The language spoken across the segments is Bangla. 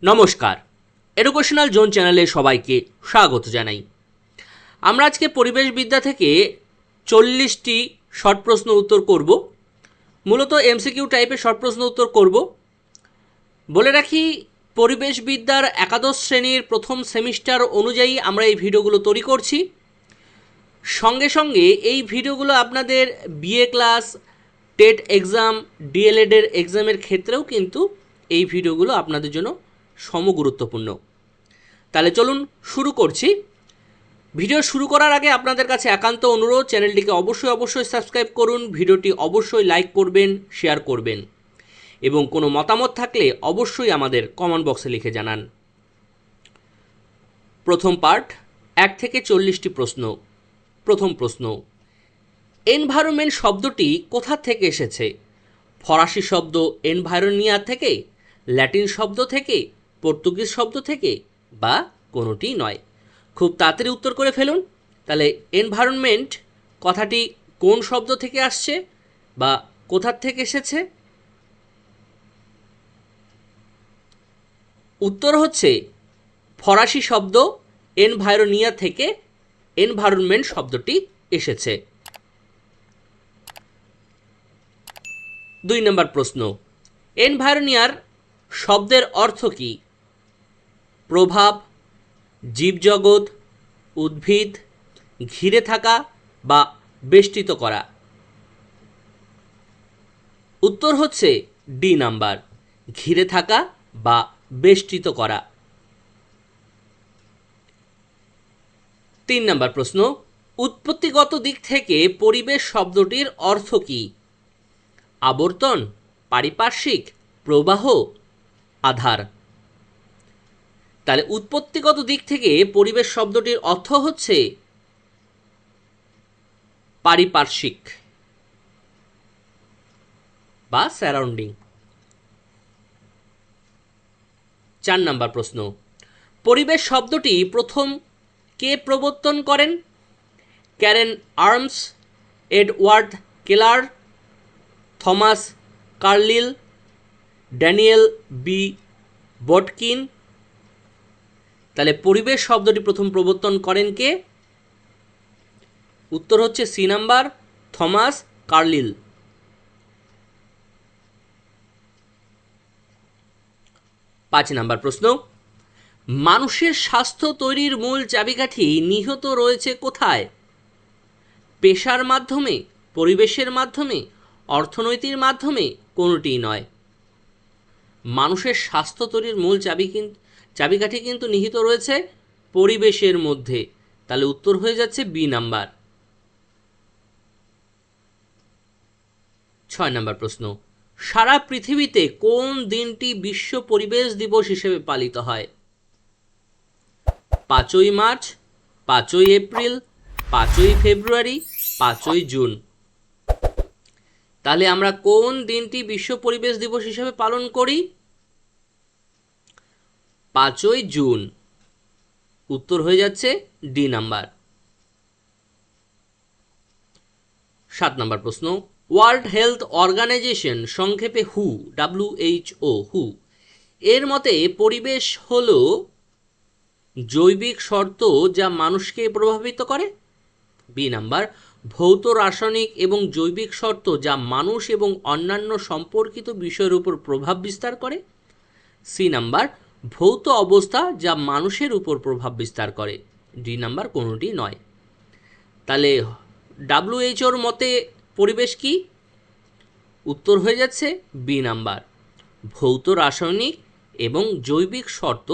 নমস্কার, এডুকেশনাল জোন চ্যানেলে সবাইকে স্বাগত জানাই। আমরা আজকে পরিবেশবিদ্যা থেকে 40টি শর্ট প্রশ্ন উত্তর করব। মূলত এমসিকিউ টাইপের শর্ট প্রশ্ন উত্তর করব। বলে রাখি, পরিবেশবিদ্যার একাদশ শ্রেণীর প্রথম সেমিস্টার অনুযায়ী আমরা এই ভিডিওগুলো তৈরি করছি। সঙ্গে সঙ্গে এই ভিডিওগুলো আপনাদের বিএ ক্লাস, টেট এক্সাম, ডিএলএডের এক্সামের ক্ষেত্রেও কিন্তু এই ভিডিওগুলো আপনাদের জন্য সমগুরুত্বপূর্ণ। তাহলে চলুন শুরু করছি। ভিডিও শুরু করার আগে আপনাদের কাছে একান্ত অনুরোধ, চ্যানেলটিকে অবশ্যই সাবস্ক্রাইব করুন, ভিডিওটি অবশ্যই লাইক করবেন, শেয়ার করবেন এবং কোনো মতামত থাকলে অবশ্যই আমাদের কমেন্ট বক্সে লিখে জানান। প্রথম পার্ট, 1 থেকে 40টি প্রশ্ন। প্রথম প্রশ্ন, এনভায়রনমেন্ট শব্দটি কোথা থেকে এসেছে? ফরাসি শব্দ এনভায়রনিয়া থেকে, ল্যাটিন শব্দ থেকে, পর্তুগিজ শব্দ থেকে, বা কোনোটি নয়? খুব তাড়াতাড়ি উত্তর করে ফেলুন। তাহলে এনভায়রনমেন্ট কথাটি কোন শব্দ থেকে আসছে বা কোথা থেকে এসেছে? উত্তর হচ্ছে ফরাসি শব্দ এনভায়রনিয়া থেকে এনভায়রনমেন্ট শব্দটি এসেছে। 2 নম্বর প্রশ্ন, এনভায়রনিয়ার শব্দের অর্থ কী? প্রভাব, জীবজগৎ, উদ্ভিদ, ঘিরে থাকা বা বেষ্টিত করা। উত্তর হচ্ছে ডি নাম্বার, ঘিরে থাকা বা বেষ্টিত করা। 3 নম্বর প্রশ্ন, উৎপত্তিগত দিক থেকে পরিবেশ শব্দটির অর্থ কী? আবর্তন, পারিপার্শ্বিক, প্রবাহ, আধার। তাহলে উৎপত্তিগত দিক থেকে পরিবেশ শব্দটির অর্থ হচ্ছে পারিপার্শ্বিক বা সারাউন্ডিং। 4 নম্বর প্রশ্ন, পরিবেশ শব্দটি প্রথম কে প্রবর্তন করেন? Karen arms, Edward কেলার, Thomas Carlill, Daniel B বটকিন। তাহলে পরিবেশ শব্দটি প্রথম প্রবর্তন করেন কে? উত্তর হচ্ছে সি নাম্বার, থমাস কার্লিল। 5 নম্বর প্রশ্ন, মানুষের স্বাস্থ্য তৈরির মূল চাবিকাঠি নিহিত রয়েছে কোথায়? পেশার মাধ্যমে, পরিবেশের মাধ্যমে, অর্থনৈতিক মাধ্যমে, কোনোটিই নয়। মানুষের স্বাস্থ্য তৈরির মূল চাবিকাঠি কিন্তু নিহিত রয়েছে পরিবেশের মধ্যে। তাহলে উত্তর হয়ে যাচ্ছে বি নাম্বার। 6 নম্বর প্রশ্ন, সারা পৃথিবীতে কোন দিনটি বিশ্ব পরিবেশ দিবস হিসেবে পালিত হয়? 5ই মার্চ, 5ই এপ্রিল, 5ই ফেব্রুয়ারি, 5ই জুন। তাহলে আমরা কোন দিনটি বিশ্ব পরিবেশ দিবস হিসেবে পালন করি? 5ই জুন। উত্তর হয়ে যাচ্ছে ডি নাম্বার। 7 নম্বর প্রশ্ন, ওয়ার্ল্ড হেলথ অর্গানাইজেশন, সংক্ষেপে হু, WHO, হু, এর মতে পরিবেশ হল জৈবিক শর্ত যা মানুষকে প্রভাবিত করে। বি নাম্বার, ভৌত রাসায়নিক এবং জৈবিক শর্ত যা মানুষ এবং অন্যান্য সম্পর্কিত বিষয়ের উপর প্রভাব বিস্তার করে। সি নাম্বার, ভৌত অবস্থা যা মানুষের উপর প্রভাব বিস্তার করে। ডি নাম্বার কোনোটি নয়। তাহলে WHOর মতে পরিবেশ কি? উত্তর হয়ে যাচ্ছে বি নাম্বার, ভৌত রাসায়নিক এবং জৈবিক শর্ত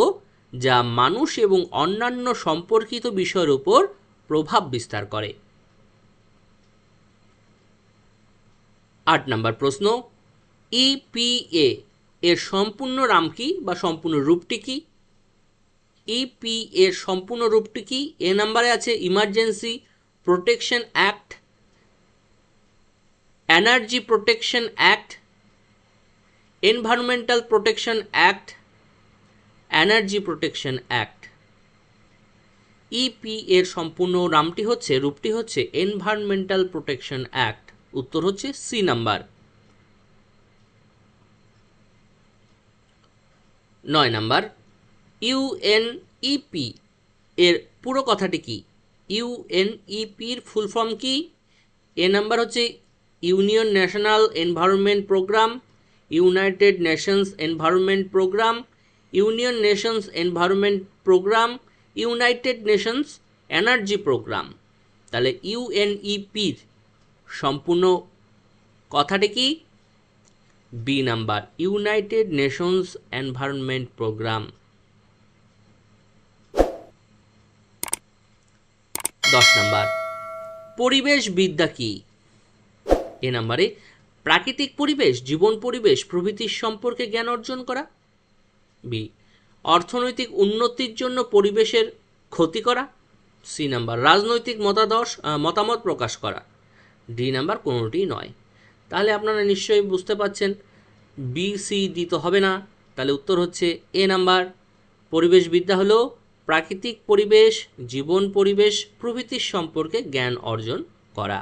যা মানুষ এবং অন্যান্য সম্পর্কিত বিষয়ের উপর প্রভাব বিস্তার করে। 8 নম্বর প্রশ্ন, EPA এর সম্পূর্ণ নাম কি বা সম্পূর্ণ রূপটি কি? EPA এর সম্পূর্ণ রূপটি কি? এ নাম্বারে আছে emergency protection act, energy protection act, environmental protection act, energy protection act. EPA এর সম্পূর্ণ নামটি হচ্ছে, রূপটি হচ্ছে এনভায়রনমেন্টাল প্রোটেকশন অ্যাক্ট। উত্তর হচ্ছে সি নাম্বার। 9 নাম্বার, ইউএনইপি এর পুরো কথাটি কি? ইউএনইপির ফুল ফর্ম কি? এ নাম্বার হচ্ছে Union National Environment Programme, United Nations Environment Programme, Union Nations Environment Programme, United Nations Energy Programme. তাহলে ইউএনইপির সম্পূর্ণ কথাটি কি? B number, United Nations Environment Programme. 10 number, পরিবেশবিদ্যা কি? এ নাম্বারে প্রাকৃতিক পরিবেশ, জীবন পরিবেশ প্রভৃতির সম্পর্কে জ্ঞান অর্জন করা। বি, অর্থনৈতিক উন্নতির জন্য পরিবেশের ক্ষতি করা। সি নাম্বার, রাজনৈতিক মতামত প্রকাশ করা। ডি নাম্বার, কোনোটি নয়। তাহলে আপনারা নিশ্চয়ই বুঝতে পারছেন বি সি ডি তো হবে না, তাহলে উত্তর হচ্ছে এ নাম্বার। পরিবেশবিদ্যা হলো প্রাকৃতিক পরিবেশ, জীবন পরিবেশ প্রভৃতির সম্পর্কে জ্ঞান অর্জন করা।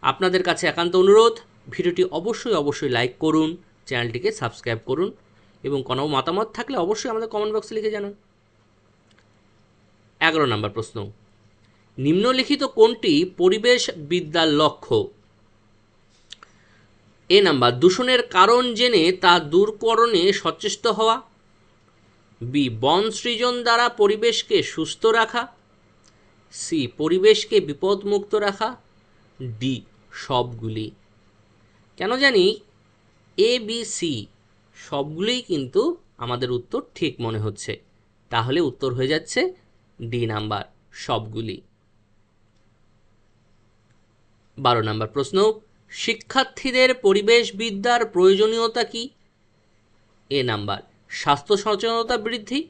আপনাদের কাছে একান্ত অনুরোধ, ভিডিওটি অবশ্যই লাইক করুন, চ্যানেলটিকে সাবস্ক্রাইব করুন এবং কোনো মতামত থাকলে অবশ্যই আমাদের কমেন্ট বক্সে লিখে জানান। 11 নম্বর প্রশ্ন, নিম্নলিখিত কোনটি পরিবেশবিদ্যার লক্ষ্য? এ নাম্বার, দূষণের কারণ জেনে তা দূরকরণে সচেষ্ট হওয়া। বি, বন সৃজন দ্বারা পরিবেশকে সুস্থ রাখা। সি, পরিবেশকে বিপদমুক্ত রাখা। ডি, সবগুলি। কেন জানি এ বি সি সবগুলিই কিন্তু আমাদের উত্তর ঠিক মনে হচ্ছে, তাহলে উত্তর হয়ে যাচ্ছে ডি নাম্বার, সবগুলি। 12 নম্বর প্রশ্ন, শিক্ষার্থীদের পরিবেশবিদ্যার প্রয়োজনীয়তা কি? এ নাম্বার, স্বাস্থ্য সচেতনতা বৃদ্ধি।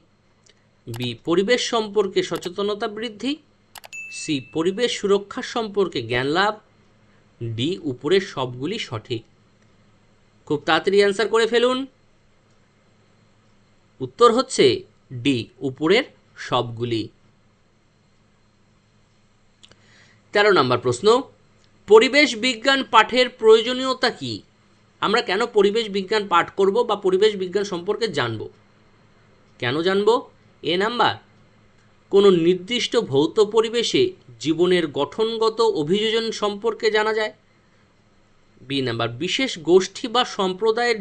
বি, পরিবেশ সম্পর্কে সচেতনতা বৃদ্ধি। সি, পরিবেশ সুরক্ষা সম্পর্কে জ্ঞান লাভ। ডি, উপরের সবগুলি সঠিক। খুব তাড়াতাড়ি অ্যান্সার করে ফেলুন। উত্তর হচ্ছে ডি, উপরের সবগুলি। 13 নম্বর প্রশ্ন, পরিবেশ বিজ্ঞান পাঠের প্রয়োজনীয়তা কি? আমরা কেন পরিবেশ বিজ্ঞান পাঠ করব বা পরিবেশ বিজ্ঞান সম্পর্কে জানব? কেন জানব? এ নাম্বার, কোনো নির্দিষ্ট ভৌত পরিবেশে জীবনের গঠনগত অভিযোজন সম্পর্কে জানা যায়। বি নাম্বার, বিশেষ গোষ্ঠী বা সম্প্রদায়ের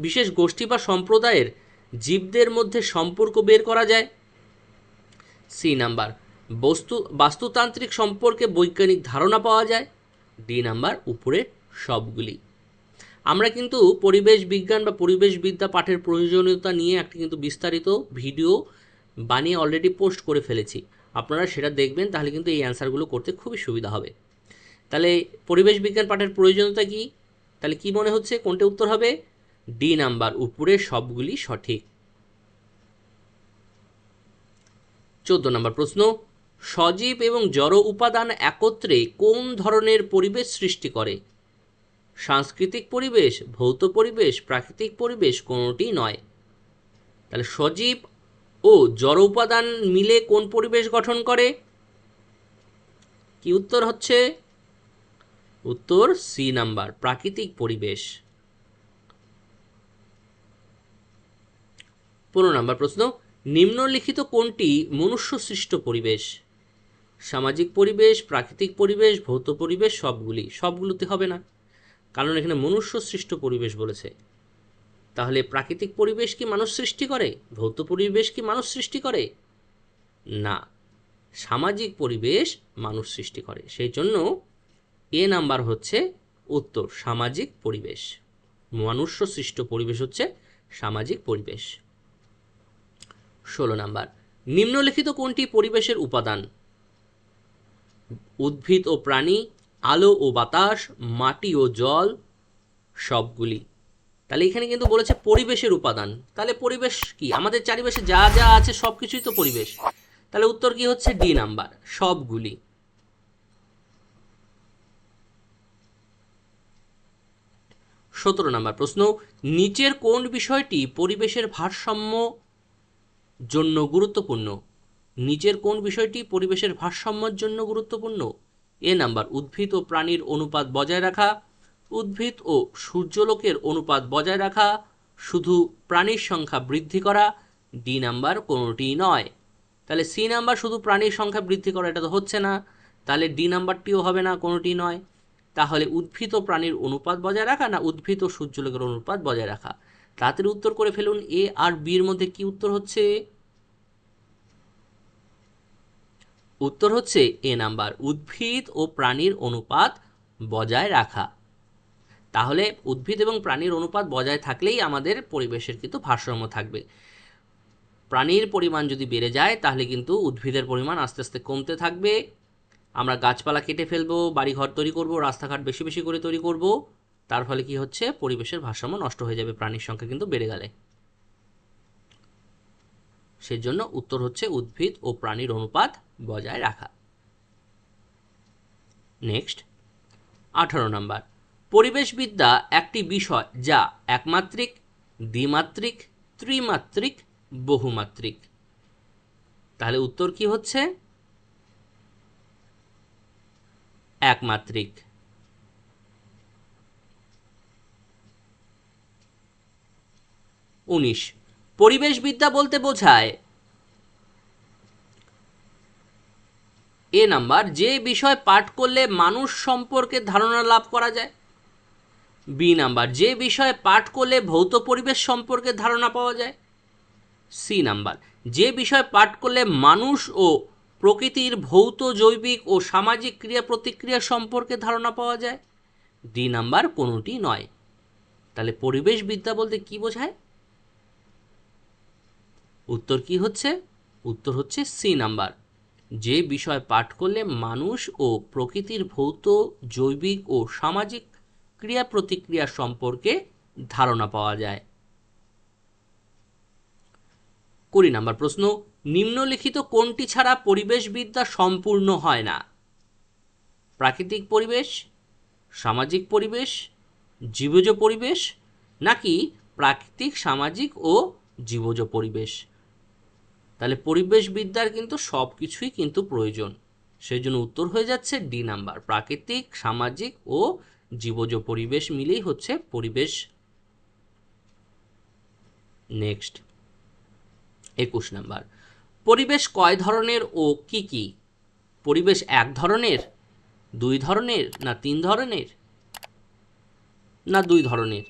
বিশেষ গোষ্ঠী বা সম্প্রদায়ের জীবদের মধ্যে সম্পর্ক বের করা যায়। সি নাম্বার, বাস্তুতান্ত্রিক সম্পর্কে বৈজ্ঞানিক ধারণা পাওয়া যায়। ডি নাম্বার, উপরের সবগুলি। আমরা কিন্তু পরিবেশ বিজ্ঞান বা পরিবেশবিদ্যা পাঠের প্রয়োজনীয়তা নিয়ে একটা কিন্তু বিস্তারিত ভিডিও বানিয়ে অলরেডি পোস্ট করে ফেলেছি, আপনারা সেটা দেখবেন, তাহলে কিন্তু এই অ্যান্সারগুলো করতে খুবই সুবিধা হবে। তাহলে পরিবেশ বিজ্ঞান পাঠের প্রয়োজনীয়তা কি? তাহলে কি মনে হচ্ছে কোনটা উত্তর হবে? ডি নাম্বার, উপরের সবগুলি সঠিক। 14 নম্বর প্রশ্ন, সজীব এবং জড় উপাদান একত্রে কোন ধরনের পরিবেশ সৃষ্টি করে? সাংস্কৃতিক পরিবেশ, ভৌত পরিবেশ, প্রাকৃতিক পরিবেশ, কোনোটি নয়। তাহলে সজীব ও জড় উপাদান মিলে কোন পরিবেশ গঠন করে? কি উত্তর হচ্ছে? উত্তর সি নাম্বার, প্রাকৃতিক পরিবেশ। 15 নম্বর প্রশ্ন, নিম্নলিখিত কোনটি মনুষ্য সৃষ্ট পরিবেশ? সামাজিক পরিবেশ, প্রাকৃতিক পরিবেশ, ভৌত পরিবেশ, সবগুলোতে হবে না, কারণ এখানে মনুষ্য সৃষ্ট পরিবেশ বলেছে। তাহলে প্রাকৃতিক পরিবেশ কি মানুষ সৃষ্টি করে? ভৌত পরিবেশ কি মানুষ সৃষ্টি করে? না, সামাজিক পরিবেশ মানুষ সৃষ্টি করে। সেই জন্য এ নাম্বার হচ্ছে উত্তর, সামাজিক পরিবেশ। মনুষ্য সৃষ্ট পরিবেশ হচ্ছে সামাজিক পরিবেশ। 16 নাম্বার, নিম্নলিখিত কোনটি পরিবেশের উপাদান? উদ্ভিদ ও প্রাণী, আলো ও বাতাস, মাটি ও জল, সবগুলি। তাহলে এখানে কিন্তু বলেছে পরিবেশের উপাদান, তাহলে পরিবেশ কি? আমাদের চারিপাশে যা যা আছে সব কিছুই তো পরিবেশ। তাহলে উত্তর কি হচ্ছে? ডি নাম্বার, সবগুলি। 17 নম্বর প্রশ্ন, নিচের কোন বিষয়টি পরিবেশের ভারসাম্য জন্য গুরুত্বপূর্ণ? নিচের কোন বিষয়টি পরিবেশের ভারসাম্যের জন্য গুরুত্বপূর্ণ? এ নাম্বার, উদ্ভিদ ও প্রাণীর অনুপাত বজায় রাখা, উদ্ভিদ ও সূর্যালোকের অনুপাত বজায় রাখা, শুধু প্রাণীর সংখ্যা বৃদ্ধি করা, ডি নাম্বার কোনোটিই নয়। তাহলে সি নাম্বার শুধু প্রাণীর সংখ্যা বৃদ্ধি করা, এটা তো হচ্ছে না, তাহলে ডি নাম্বারটিও হবে না, কোনোটি নয়। তাহলে উদ্ভিদ ও প্রাণীর অনুপাত বজায় রাখা না উদ্ভিদ ও সূর্যালোকের অনুপাত বজায় রাখা? তাড়াতাড়ি উত্তর করে ফেলুন। এ আর বির মধ্যে কি উত্তর হচ্ছে? উত্তর হচ্ছে এ নাম্বার, উদ্ভিদ ও প্রাণীর অনুপাত বজায় রাখা। তাহলে উদ্ভিদ এবং প্রাণীর অনুপাত বজায় থাকলেই আমাদের পরিবেশের কিন্তু ভারসাম্য থাকবে। প্রাণীর পরিমাণ যদি বেড়ে যায় তাহলে কিন্তু উদ্ভিদের পরিমাণ আস্তে আস্তে কমতে থাকবে। আমরা গাছপালা কেটে ফেলবো, বাড়িঘর তৈরি করব, রাস্তাঘাট বেশি বেশি করে তৈরি করব, তার ফলে কি হচ্ছে? পরিবেশের ভারসাম্য নষ্ট হয়ে যাবে প্রাণীর সংখ্যা কিন্তু বেড়ে গেলে। সেজন্য উত্তর হচ্ছে উদ্ভিদ ও প্রাণীর অনুপাত বজায় রাখা। নেক্সট 18 নাম্বার, পরিবেশবিদ্যা একটি বিষয় যা একমাত্রিক, দ্বিমাত্রিক, ত্রিমাত্রিক, বহুমাত্রিক। তাহলে উত্তর কি হচ্ছে? একমাত্রিক। 19, পরিবেশবিদ্যা বলতে বোঝায় এ নাম্বার, যে বিষয় পাঠ করলে মানুষ সম্পর্কে ধারণা লাভ করা যায়। বি নাম্বার, যে বিষয়ে পাঠ করলে ভৌত পরিবেশ সম্পর্কে ধারণা পাওয়া যায়। সি নাম্বার, যে বিষয় পাঠ করলে মানুষ ও প্রকৃতির ভৌত, জৈবিক ও সামাজিক ক্রিয়া প্রতিক্রিয়া সম্পর্কে ধারণা পাওয়া যায়। ডি নাম্বার কোনোটি নয়। তাহলে পরিবেশবিদ্যা বলতে কি বোঝায়? উত্তর কি হচ্ছে? উত্তর হচ্ছে সি নাম্বার, যে বিষয় পাঠ করলে মানুষ ও প্রকৃতির ভৌত, জৈবিক ও সামাজিক ক্রিয়া প্রতিক্রিয়া সম্পর্কে ধারণা পাওয়া যায়। 20 নম্বর প্রশ্ন, নিম্নলিখিত কোনটি ছাড়া পরিবেশবিদ্যা সম্পূর্ণ হয় না? প্রাকৃতিক পরিবেশ, সামাজিক পরিবেশ, জীবজ পরিবেশ, নাকি প্রাকৃতিক, সামাজিক ও জীবজ পরিবেশ? তাহলে পরিবেশবিদ্যার কিন্তু সব কিছুই কিন্তু প্রয়োজন, সেই জন্য উত্তর হয়ে যাচ্ছে ডি নাম্বার, প্রাকৃতিক, সামাজিক ও জীবজ পরিবেশ মিলেই হচ্ছে পরিবেশ। নেক্সট 21 নাম্বার, পরিবেশ কয় ধরনের ও কি কি? পরিবেশ এক ধরনের, দুই ধরনের, না তিন ধরনের, না দুই ধরনের?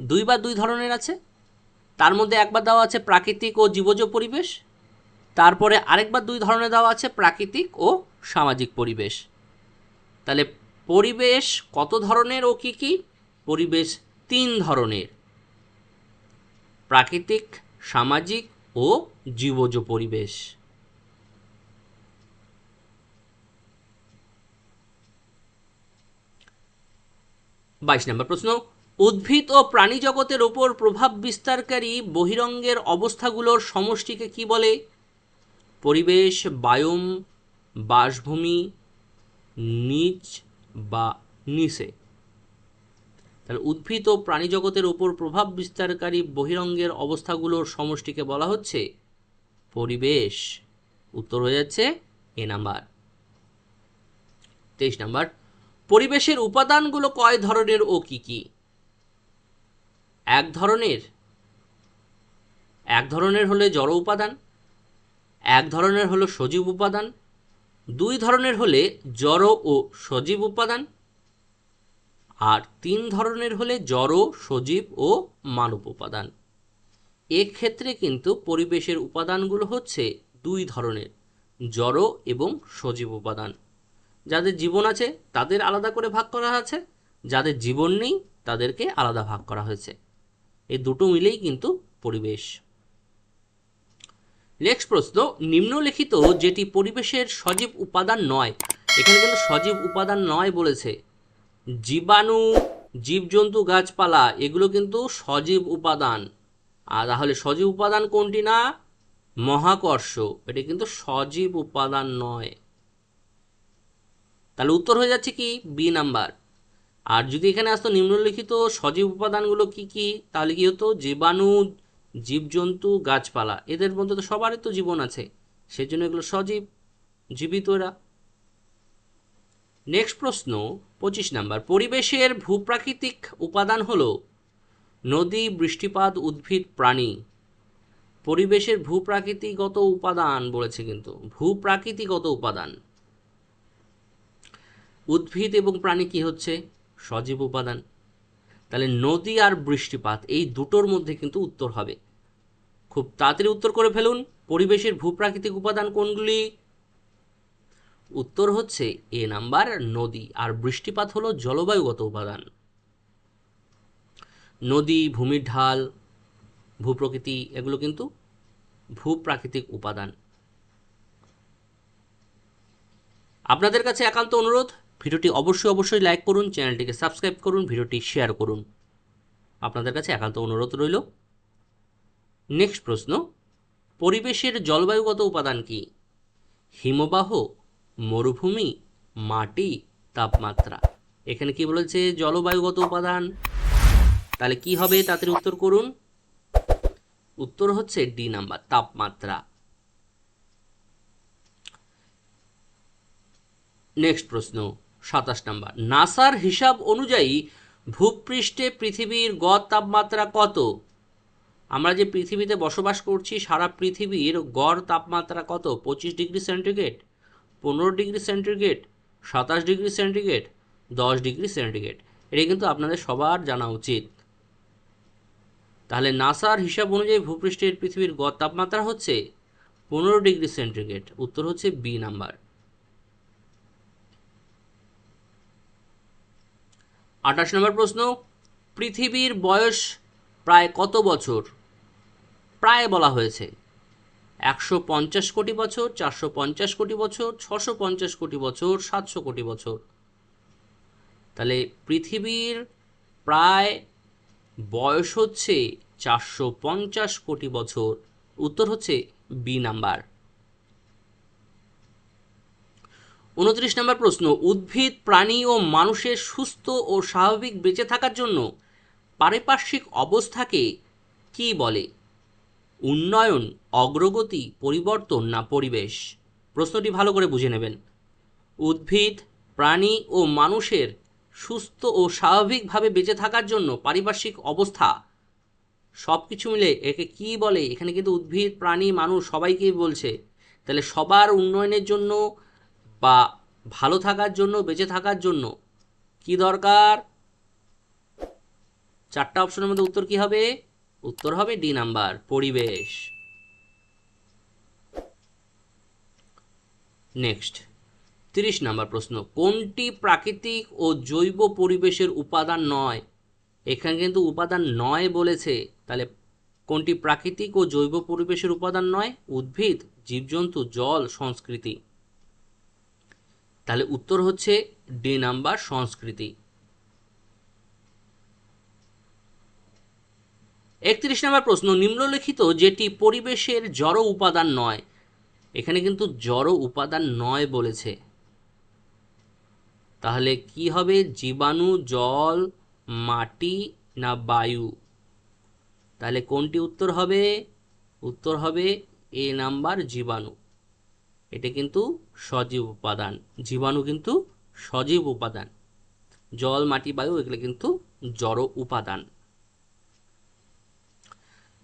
দুই ধরনের আছে। তার মধ্যে একবার দেওয়া আছে প্রাকৃতিক ও জীবজ পরিবেশ, তারপরে আরেকবার দুই ধরনের দেওয়া আছে প্রাকৃতিক ও সামাজিক পরিবেশ। তাহলে পরিবেশ কত ধরনের ও কি কি? পরিবেশ তিন ধরনের, প্রাকৃতিক, সামাজিক ও জীবজ পরিবেশ। বাইশ নম্বর প্রশ্ন, উদ্ভিদ ও প্রাণী জগতের ওপর প্রভাব বিস্তারকারী বহিরঙ্গের অবস্থাগুলোর সমষ্টিকে কি বলে? পরিবেশ, বায়োম, বাসভূমি, নিচ বা নিচে। তাহলে উদ্ভিদ ও প্রাণী জগতের উপর প্রভাব বিস্তারকারী বহিরঙ্গের অবস্থাগুলোর সমষ্টিকে বলা হচ্ছে পরিবেশ। উত্তর হয়ে যাচ্ছে এ নাম্বার। 23 নাম্বার, পরিবেশের উপাদানগুলো কয় ধরনের ও কি কি? এক ধরনের হলে জড় উপাদান, এক ধরনের হলো সজীব উপাদান, দুই ধরনের হলে জড় ও সজীব উপাদান, আর তিন ধরনের হলে জড়, সজীব ও মানব উপাদান। এক্ষেত্রে কিন্তু পরিবেশের উপাদানগুলো হচ্ছে দুই ধরনের, জড় এবং সজীব উপাদান। যাদের জীবন আছে তাদের আলাদা করে ভাগ করা আছে, যাদের জীবন নেই তাদেরকে আলাদা ভাগ করা হয়েছে। এই দুটো মিলেই কিন্তু পরিবেশ। নেক্সট প্রশ্ন, নিম্নলিখিত যেটি পরিবেশের সজীব উপাদান নয়, এখানে কিন্তু সজীব উপাদান নয় বলেছে। জীবাণু, জীবজন্তু, গাছপালা এগুলো কিন্তু সজীব উপাদান। আর তাহলে সজীব উপাদান কোনটি না? মহাকর্ষ, এটা কিন্তু সজীব উপাদান নয়। তাহলে উত্তর হয়ে যাচ্ছে কি? B number. আর যদি এখানে আসতো নিম্নলিখিত সজীব উপাদানগুলো কি কি, তাহলে কি হতো? জীবাণু, জীবজন্তু, গাছপালা, এদের মধ্যে তো সবারই তো জীবন আছে, সেজন্য এগুলো সজীব, জীবিত এরা। নেক্সট প্রশ্ন 25 নাম্বার, পরিবেশের ভূপ্রাকৃতিক উপাদান হলো নদী, বৃষ্টিপাত, উদ্ভিদ, প্রাণী। পরিবেশের ভূপ্রাকৃতিগত উপাদান বলেছে, কিন্তু ভূপ্রাকৃতিগত উপাদান। উদ্ভিদ এবং প্রাণী কি হচ্ছে? সজীব উপাদান। তাহলে নদী আর বৃষ্টিপাত এই দুটোর মধ্যে কিন্তু উত্তর হবে। খুব তাড়াতাড়ি উত্তর করে ফেলুন। পরিবেশের ভূপ্রাকৃতিক উপাদান কোনগুলি? উত্তর হচ্ছে এ নাম্বার, নদী। আর বৃষ্টিপাত হলো জলবায়ুগত উপাদান। নদী, ভূমির ঢাল, ভূপ্রকৃতি এগুলো কিন্তু ভূপ্রাকৃতিক উপাদান। আপনাদের কাছে একান্ত অনুরোধ, ভিডিওটি অবশ্যই লাইক করুন, চ্যানেলটিকে সাবস্ক্রাইব করুন, ভিডিওটি শেয়ার করুন। আপনাদের কাছে একান্ত অনুরোধ রইল। নেক্সট প্রশ্ন, পরিবেশের জলবায়ুগত উপাদান কি? হিমবাহ, মরুভূমি, মাটি, তাপমাত্রা। এখানে কি বলেছে? জলবায়ুগত উপাদান। তাহলে কি হবে? তাড়াতাড়ি উত্তর করুন। উত্তর হচ্ছে ডি নাম্বার, তাপমাত্রা। নেক্সট প্রশ্ন 27 নাম্বার, নাসার হিসাব অনুযায়ী ভূপৃষ্ঠে পৃথিবীর গড় তাপমাত্রা কত? আমরা যে পৃথিবীতে বসবাস করছি, সারা পৃথিবীর গড় তাপমাত্রা কত? 25 degree centigrade, 15 degree centigrade, 27 degree centigrade, 10 degree centigrade. এটা কিন্তু আপনাদের সবার জানা উচিত। তাহলে নাসার হিসাব অনুযায়ী ভূপৃষ্ঠের পৃথিবীর গড় তাপমাত্রা হচ্ছে 15 ডিগ্রি সেন্টিগ্রেড। উত্তর হচ্ছে বি নাম্বার। 28 নম্বর প্রশ্ন, পৃথিবীর বয়স প্রায় কত বছর? প্রায় বলা হয়েছে। 150 কোটি বছর, 450 কোটি বছর, 650 কোটি বছর, 700 কোটি বছর। তাহলে পৃথিবীর প্রায় বয়স হচ্ছে 450 কোটি বছর। উত্তর হচ্ছে বি নাম্বার। 29 নম্বর প্রশ্ন, উদ্ভিদ, প্রাণী ও মানুষের সুস্থ ও স্বাভাবিক বেঁচে থাকার জন্য পারিপার্শ্বিক অবস্থাকে কি বলে? উন্নয়ন, অগ্রগতি, পরিবর্তন না পরিবেশ? প্রশ্নটি ভালো করে বুঝে নেবেন। উদ্ভিদ, প্রাণী ও মানুষের সুস্থ ও স্বাভাবিকভাবে বেঁচে থাকার জন্য পারিপার্শ্বিক অবস্থা সব কিছু মিলে একে কি বলে? এখানে কিন্তু উদ্ভিদ, প্রাণী, মানুষ সবাইকেই বলছে। তাহলে সবার উন্নয়নের জন্য বা ভালো থাকার জন্য, বেঁচে থাকার জন্য কি দরকার? চারটা অপশনের মধ্যে উত্তর কি হবে? উত্তর হবে ডি নাম্বার, পরিবেশ। নেক্সট 30 নাম্বার প্রশ্ন, কোনটি প্রাকৃতিক ও জৈব পরিবেশের উপাদান নয়? এখানে কিন্তু উপাদান নয় বলেছে। তাহলে কোনটি প্রাকৃতিক ও জৈব পরিবেশের উপাদান নয়? উদ্ভিদ, জীবজন্তু, জল, সংস্কৃতি। তাহলে উত্তর হচ্ছে ডি নাম্বার, সংস্কৃতি। 31 নম্বর প্রশ্ন, নিম্নলিখিত যেটি পরিবেশের জড় উপাদান নয়। এখানে কিন্তু জড় উপাদান নয় বলেছে। তাহলে কি হবে? জীবাণু, জল, মাটি না বায়ু? তাহলে কোনটি উত্তর হবে? উত্তর হবে এ নাম্বার, জীবাণু। এটা কিন্তু সজীব উপাদান। জীবাণু কিন্তু সজীব উপাদান। জল, মাটি, বায়ু এগুলো কিন্তু জড় উপাদান।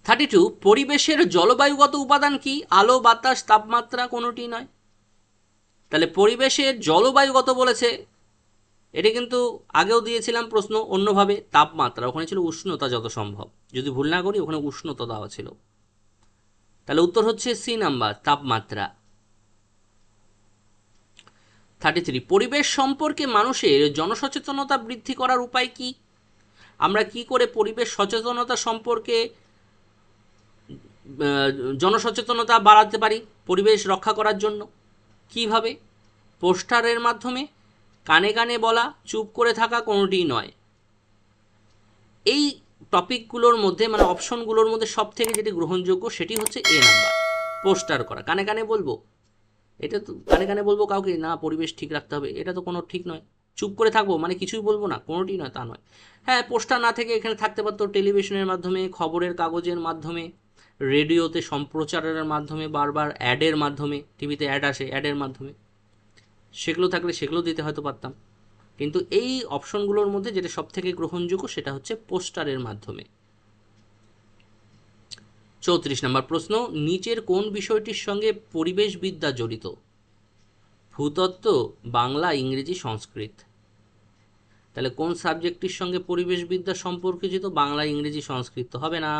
32, পরিবেশের জলবায়ুগত উপাদান কি? আলো, বাতাস, তাপমাত্রা কোনোটি নয়। তাহলে পরিবেশের জলবায়ুগত বলেছে, এটা কিন্তু আগেও দিয়েছিলাম প্রশ্ন অন্যভাবে, তাপমাত্রা। ওখানে ছিল উষ্ণতা যত সম্ভব, যদি ভুল না করি ওখানে উষ্ণতা দেওয়া ছিল। তাহলে উত্তর হচ্ছে সি নাম্বার, তাপমাত্রা। 33, পরিবেশ সম্পর্কে মানুষের জনসচেতনতা বৃদ্ধি করার উপায় কি? আমরা কি করে পরিবেশ সচেতনতা সম্পর্কে জনসচেতনতা বাড়াতে পারি পরিবেশ রক্ষা করার জন্য? কিভাবে? পোস্টারের মাধ্যমে, কানে কানে বলা, চুপ করে থাকা কোনোটিই নয়। এই টপিকগুলোর মধ্যে মানে অপশনগুলোর মধ্যে সব থেকে যেটি গ্রহণযোগ্য সেটি হচ্ছে এ নাম্বার, পোস্টার করা। কানে কানে বলবো, এটা তো কানে কানে বলবো কাউকে না পরিবেশ ঠিক রাখতে হবে, এটা তো কোনো ঠিক নয়। চুপ করে থাকবো মানে কিছুই বলবো না, কোনোটি নয়, তা নয়। হ্যাঁ, পোস্টার না থেকে এখানে থাকতে পারতো টেলিভিশনের মাধ্যমে, খবরের কাগজের মাধ্যমে, রেডিওতে সম্প্রচারের মাধ্যমে, বারবার অ্যাডের মাধ্যমে, টিভিতে অ্যাড আসে, অ্যাডের মাধ্যমে, সেগুলো থাকলে সেগুলো দিতে হয়তো পারতাম। কিন্তু এই অপশনগুলোর মধ্যে যেটা সব থেকে গ্রহণযোগ্য সেটা হচ্ছে পোস্টারের মাধ্যমে। 34 নম্বর প্রশ্ন, নিচের কোন বিষয়টির সঙ্গে পরিবেশবিদ্যা জড়িত? ভূতত্ত্ব, বাংলা, ইংরেজি, সংস্কৃত। তাহলে কোন সাবজেক্টটির সঙ্গে পরিবেশবিদ্যা সম্পর্কিত? বাংলা, ইংরেজি, সংস্কৃত হবে না।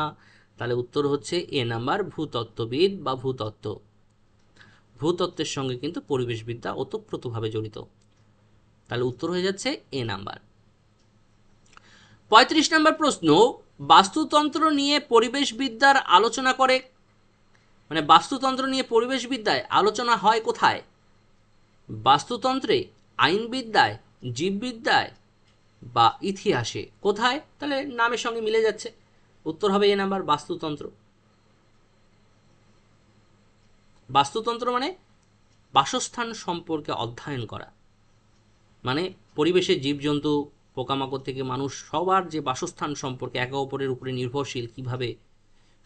তাহলে উত্তর হচ্ছে এ নাম্বার, ভূতত্ত্ববিদ বা ভূতত্ত্ব। ভূতত্ত্বের সঙ্গে কিন্তু পরিবেশবিদ্যা ওতপ্রোতভাবে জড়িত। তাহলে উত্তর হয়ে যাচ্ছে এ নাম্বার। 35 নম্বর প্রশ্ন, বাস্তুতন্ত্র নিয়ে পরিবেশবিদ্যার আলোচনা করে, মানে বাস্তুতন্ত্র নিয়ে পরিবেশবিদ্যায় আলোচনা হয় কোথায়? বাস্তুতন্ত্রে, আইনবিদ্যায়, জীববিদ্যায় বা ইতিহাসে? কোথায়? তাহলে নামের সঙ্গে মিলে যাচ্ছে, উত্তর হবে এ নাম্বার, বাস্তুতন্ত্র। বাস্তুতন্ত্র মানে বাসস্থান সম্পর্কে অধ্যয়ন করা, মানে পরিবেশের জীবজন্তু, পোকামাকড় থেকে মানুষ সবার যে বাসস্থান সম্পর্কে একে অপরের উপরে নির্ভরশীল, কিভাবে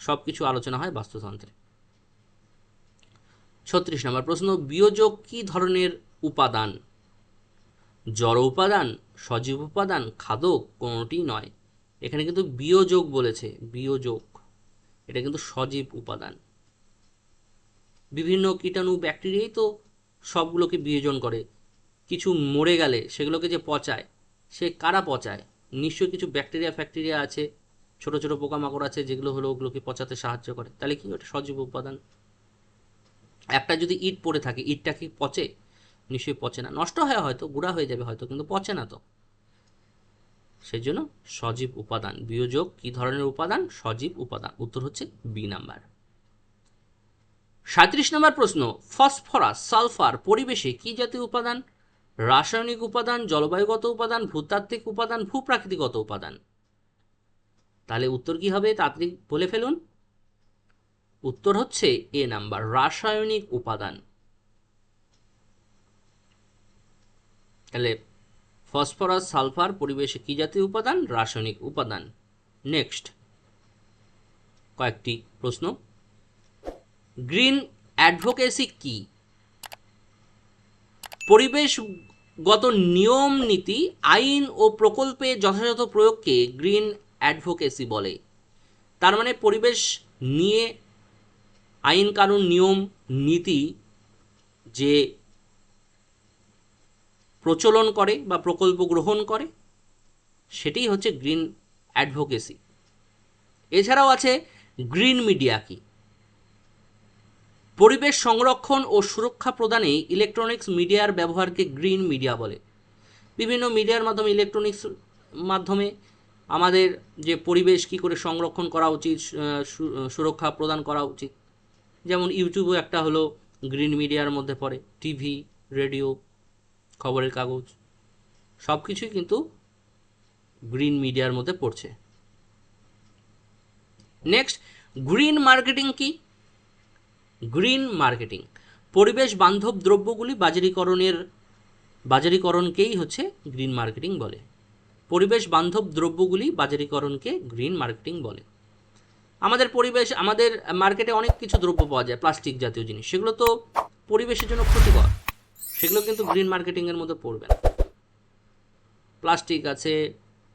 সব কিছু আলোচনা হয় বাস্তুতন্ত্রে। 36 নম্বর প্রশ্ন, বিয়োজক কি ধরনের উপাদান? জড় উপাদান, সজীব উপাদান, খাদক, কোনোটি নয়। এখানে কিন্তু বিয়োজক বলেছে, বিয়োজক, এটা কিন্তু সজীব উপাদান। বিভিন্ন কীটাণু, ব্যাকটেরিয়াই তো সবগুলোকে বিয়োজন করে। কিছু মরে গেলে সেগুলোকে যে পচায়, সে কারা পচায়? নিশ্চয়ই কিছু ব্যাকটেরিয়া আছে, ছোট ছোট পোকামাকড় আছে, যেগুলো হলো ওগুলোকে পচাতে সাহায্য করে। তাহলে কি ওটা সজীব উপাদান। একটা যদি ইট পড়ে থাকে, ইটটা কি পচে? নিশ্চয়ই পচে না, নষ্ট হয় হয়তো, গুঁড়া হয়ে যাবে হয়তো, কিন্তু পচে না তো। সেই জন্য সজীব উপাদান। বিয়োজক কি ধরনের উপাদান? সজীব উপাদান। উত্তর হচ্ছে বি নাম্বার। 37 নম্বর প্রশ্ন, ফসফরাস, সালফার পরিবেশে কি জাতীয় উপাদান? রাসায়নিক উপাদান, জলবায়ুগত উপাদান, ভূতাত্ত্বিক উপাদান, ভূপ্রাকৃতিগত উপাদান। তাহলে উত্তর কি হবে? তাড়াতাড়ি বলে ফেলুন। উত্তর হচ্ছে এ নাম্বার, রাসায়নিক উপাদান। তাহলে ফসফরাস, সালফার পরিবেশে কি জাতীয় উপাদান? রাসায়নিক উপাদান। নেক্সট কয়েকটি প্রশ্ন, গ্রিন অ্যাডভোকেসি কি? পরিবেশগত নিয়ম, নীতি, আইন ও প্রকল্পে যথাযথ প্রয়োগকে গ্রিন অ্যাডভোকেসি বলে। তার মানে পরিবেশ নিয়ে আইন, কানুন, নিয়ম, নীতি যে প্রচলন করে বা প্রকল্প গ্রহণ করে, সেটাই হচ্ছে গ্রিন অ্যাডভোকেসি। এছাড়াও আছে গ্রিন মিডিয়া কি? পরিবেশ সংরক্ষণ ও সুরক্ষা প্রদানে ইলেকট্রনিক্স মিডিয়ার ব্যবহারকে গ্রিন মিডিয়া বলে। বিভিন্ন মিডিয়ার মাধ্যমে, ইলেকট্রনিক্স মাধ্যমে আমাদের যে পরিবেশ কী করে সংরক্ষণ করা উচিত, সুরক্ষা প্রদান করা উচিত, যেমন ইউটিউবও একটা হলো গ্রিন মিডিয়ার মধ্যে পড়ে, টিভি, রেডিও, খবরের কাগজ, সব কিছুই কিন্তু গ্রিন মিডিয়ার মধ্যে পড়ছে। নেক্সট, গ্রিন মার্কেটিং কি? গ্রিন মার্কেটিং পরিবেশ বান্ধব দ্রব্যগুলি বাজারিকরণকেই হচ্ছে গ্রিন মার্কেটিং বলে। পরিবেশ বান্ধব দ্রব্যগুলি বাজারিকরণকে গ্রিন মার্কেটিং বলে। আমাদের মার্কেটে অনেক কিছু দ্রব্য পাওয়া যায়, প্লাস্টিক জাতীয় জিনিস, সেগুলো তো পরিবেশের জন্য ক্ষতিকর, সেগুলো কিন্তু গ্রিন মার্কেটিংয়ের মধ্যে পড়বে না। প্লাস্টিক আছে,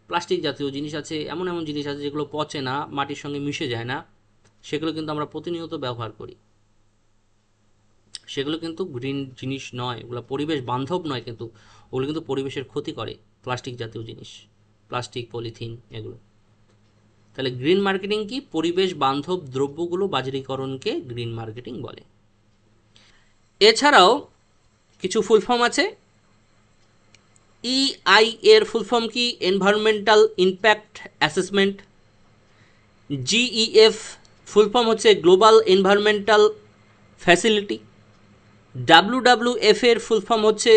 প্লাস্টিক জাতীয় জিনিস আছে, এমন এমন জিনিস আছে যেগুলো পচে না, মাটির সঙ্গে মিশে যায় না, সেগুলো কিন্তু আমরা প্রতিনিয়ত ব্যবহার করি, সেগুলো কিন্তু গ্রিন জিনিস নয়, ওগুলো পরিবেশ বান্ধব নয়, কিন্তু ওগুলো কিন্তু পরিবেশের ক্ষতি করে, প্লাস্টিক জাতীয় জিনিস, প্লাস্টিক, পলিথিন, এগুলো। তাহলে গ্রিন মার্কেটিং কি? পরিবেশ বান্ধব দ্রব্যগুলো বাজারিকরণকে গ্রিন মার্কেটিং বলে। এছাড়াও কিছু ফুল ফর্ম আছে। EI এর ফুল ফর্ম কি? Environmental impact assessment. GEF full form হচ্ছে গ্লোবাল এনভায়রনমেন্টাল ফ্যাসিলিটি। WWF এর ফুল ফর্ম হচ্ছে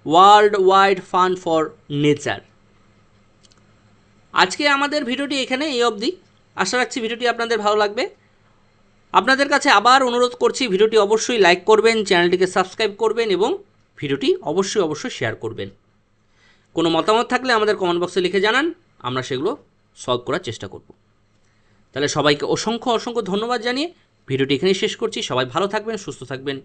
world wide fund for nature. আজকে আমাদের ভিডিওটি এখানে এই অবধি। আশা রাখছি ভিডিওটি আপনাদের ভালো লাগবে। আপনাদের কাছে আবার অনুরোধ করছি, ভিডিওটি অবশ্যই লাইক করবেন, চ্যানেলটিকে সাবস্ক্রাইব করবেন এবং ভিডিওটি অবশ্যই শেয়ার করবেন। কোনো মতামত থাকলে আমাদের কমেন্ট বক্সে লিখে জানান, আমরা সেগুলো সলভ করার চেষ্টা করব। তাহলে সবাইকে অসংখ্য ধন্যবাদ জানিয়ে ভিডিওটি এখানেই শেষ করছি। সবাই ভালো থাকবেন, সুস্থ থাকবেন।